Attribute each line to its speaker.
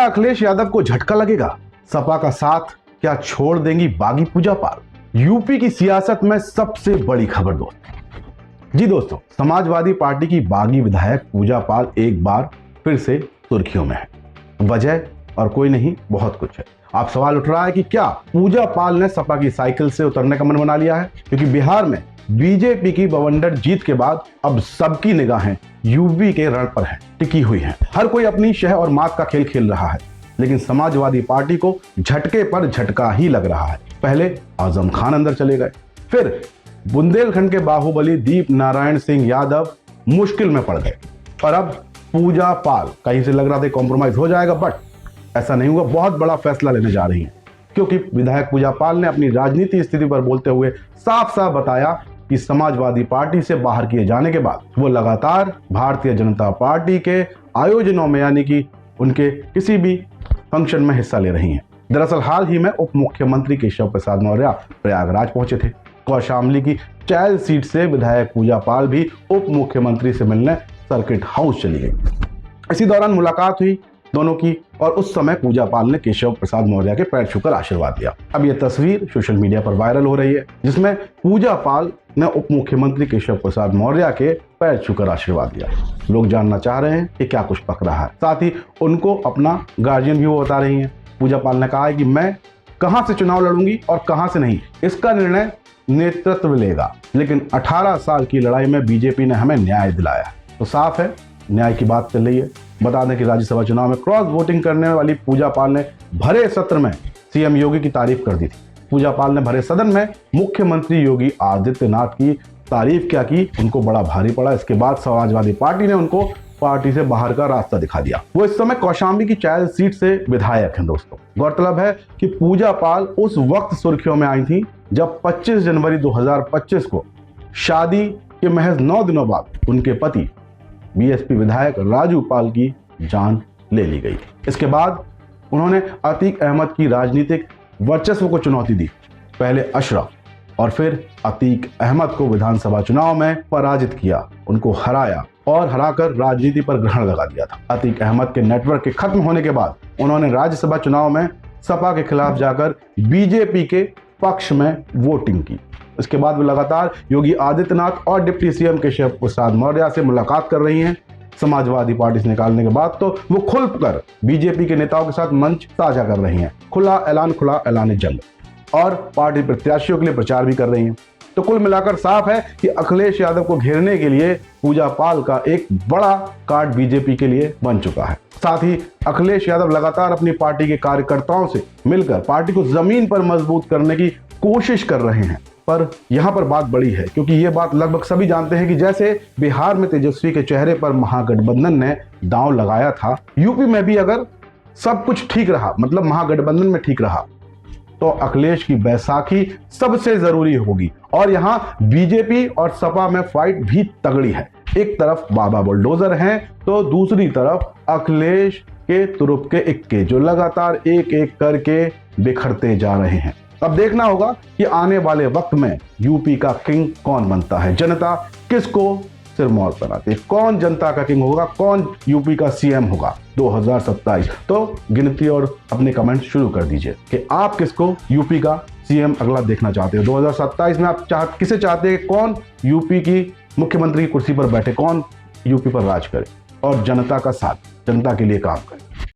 Speaker 1: अखिलेश यादव को झटका लगेगा? सपा का साथ क्या छोड़ देंगी बागी पूजा पाल? यूपी की सियासत में सबसे बड़ी खबर दोस्तों। जी दोस्तों, समाजवादी पार्टी की बागी विधायक पूजा पाल एक बार फिर से सुर्खियों में है। वजह और कोई नहीं, बहुत कुछ है। आप सवाल उठ रहा है कि क्या पूजा पाल ने सपा की साइकिल से उतरने का मन बना लिया है? क्योंकि बिहार में बीजेपी की बवंडर जीत के बाद अब सबकी निगाहें यूपी के रण पर है, टिकी हुई हैं। हर कोई अपनी शह और मात का खेल खेल रहा है, लेकिन समाजवादी पार्टी को झटके पर झटका ही लग रहा है। पहले आजम खान अंदर चले गए, फिर बुंदेलखंड के बाहुबली दीप नारायण सिंह यादव मुश्किल में पड़ गए, और अब पूजा पाल। कहीं से लग रहा था कॉम्प्रोमाइज हो जाएगा, बट ऐसा नहीं हुआ। बहुत बड़ा फैसला लेने जा रही हैं, क्योंकि विधायक पूजा पाल ने अपनी राजनीति स्थिति पर बोलते हुए साफ साफ बताया कि समाजवादी पार्टी से बाहर किए जाने के बाद वो लगातार भारतीय जनता पार्टी के आयोजनों में, यानी कि उनके किसी भी फंक्शन में हिस्सा ले रही हैं। दरअसल हाल ही में उप मुख्यमंत्री केशव प्रसाद मौर्य प्रयागराज पहुंचे थे। कौशाम्बी की चैल सीट से विधायक पूजा पाल भी उप मुख्यमंत्री से मिलने सर्किट हाउस चली गई। इसी दौरान मुलाकात हुई दोनों की, और उस समय पूजा पाल ने केशव प्रसाद मौर्य के पैर छूकर आशीर्वाद दिया। अब यह तस्वीर सोशल मीडिया पर वायरल हो रही है, जिसमें पूजा पाल ने उप मुख्यमंत्री केशव प्रसाद मौर्य के पैर छूकर आशीर्वाद दिया। लोग जानना चाह रहे हैं कि क्या कुछ पक रहा है। साथ ही उनको अपना गार्जियन भी वो बता रही हैं। पूजा पाल ने कहा है कि मैं कहां से चुनाव लड़ूंगी और कहां से नहीं, इसका निर्णय नेतृत्व लेगा, लेकिन 18 साल की लड़ाई में बीजेपी ने हमें न्याय दिलाया। तो साफ है, न्याय की बात चल रही है। बता दें कि राज्यसभा चुनाव में क्रॉस वोटिंग करने वाली पूजा पाल ने भरे सत्र में सीएम योगी की तारीफ कर दी थी। पूजा पाल ने भरे सदन में मुख्यमंत्री योगी आदित्यनाथ की तारीफ क्या की, उनको बड़ा भारी पड़ा। इसके बाद समाजवादी पार्टी ने उनको पार्टी से बाहर का रास्ता दिखा दिया। वो इस समय कौशाम्बी की चैल सीट से विधायक हैं दोस्तों। गौरतलब है कि पूजा पाल उस वक्त सुर्खियों में आई थी जब 25 जनवरी 2025 को शादी के महज 9 दिनों बाद उनके पति बीएसपी विधायक राजू पाल की जान ले ली गई। इसके बाद उन्होंने अतीक अहमद की राजनीतिक वर्चस्व को चुनौती दी। पहले अशरफ और फिर अतीक अहमद को विधानसभा चुनाव में पराजित किया, उनको हराया और हराकर राजनीति पर ग्रहण लगा दिया था। अतीक अहमद के नेटवर्क के खत्म होने के बाद उन्होंने राज्यसभा चुनाव में सपा के खिलाफ जाकर बीजेपी के पक्ष में वोटिंग की। इसके बाद वो लगातार योगी आदित्यनाथ और डिप्टी सीएम केशव प्रसाद मौर्य से मुलाकात कर रही हैं। समाजवादी पार्टी से निकालने के बाद तो वो खुलकर बीजेपी के नेताओं के साथ मंच साझा कर रही हैं। खुला ऐलान जंग, और पार्टी प्रत्याशियों के लिए प्रचार भी कर रही हैं। तो कुल मिलाकर साफ है कि अखिलेश यादव को घेरने के लिए पूजा पाल का एक बड़ा कार्ड बीजेपी के लिए बन चुका है। साथ ही अखिलेश यादव लगातार अपनी पार्टी के कार्यकर्ताओं से मिलकर पार्टी को जमीन पर मजबूत करने की कोशिश कर रहे हैं। पर यहां पर बात बड़ी है, क्योंकि ये बात लगभग सभी जानते हैं कि जैसे बिहार में तेजस्वी के चेहरे पर महागठबंधन ने दांव लगाया था, यूपी में भी अगर सब कुछ ठीक रहा, मतलब महागठबंधन में ठीक रहा, तो अखिलेश की बैसाखी सबसे जरूरी होगी। और यहां बीजेपी और सपा में फाइट भी तगड़ी है। एक तरफ बाबा बुलडोजर हैं, तो दूसरी तरफ अखिलेश के तुरुप के इक्के, जो लगातार एक एक करके बिखरते जा रहे हैं। अब देखना होगा कि आने वाले वक्त में यूपी का किंग कौन बनता है, जनता किसको सिरमौर बनाती है, कौन जनता का किंग होगा, कौन यूपी का सीएम होगा 2027। तो गिनती और अपने कमेंट शुरू कर दीजिए कि आप किसको यूपी का सीएम अगला देखना चाहते हो 2027 में। आप किसे चाहते हैं, कौन यूपी की मुख्यमंत्री की कुर्सी पर बैठे, कौन यूपी पर राज करे और जनता का साथ, जनता के लिए काम करे।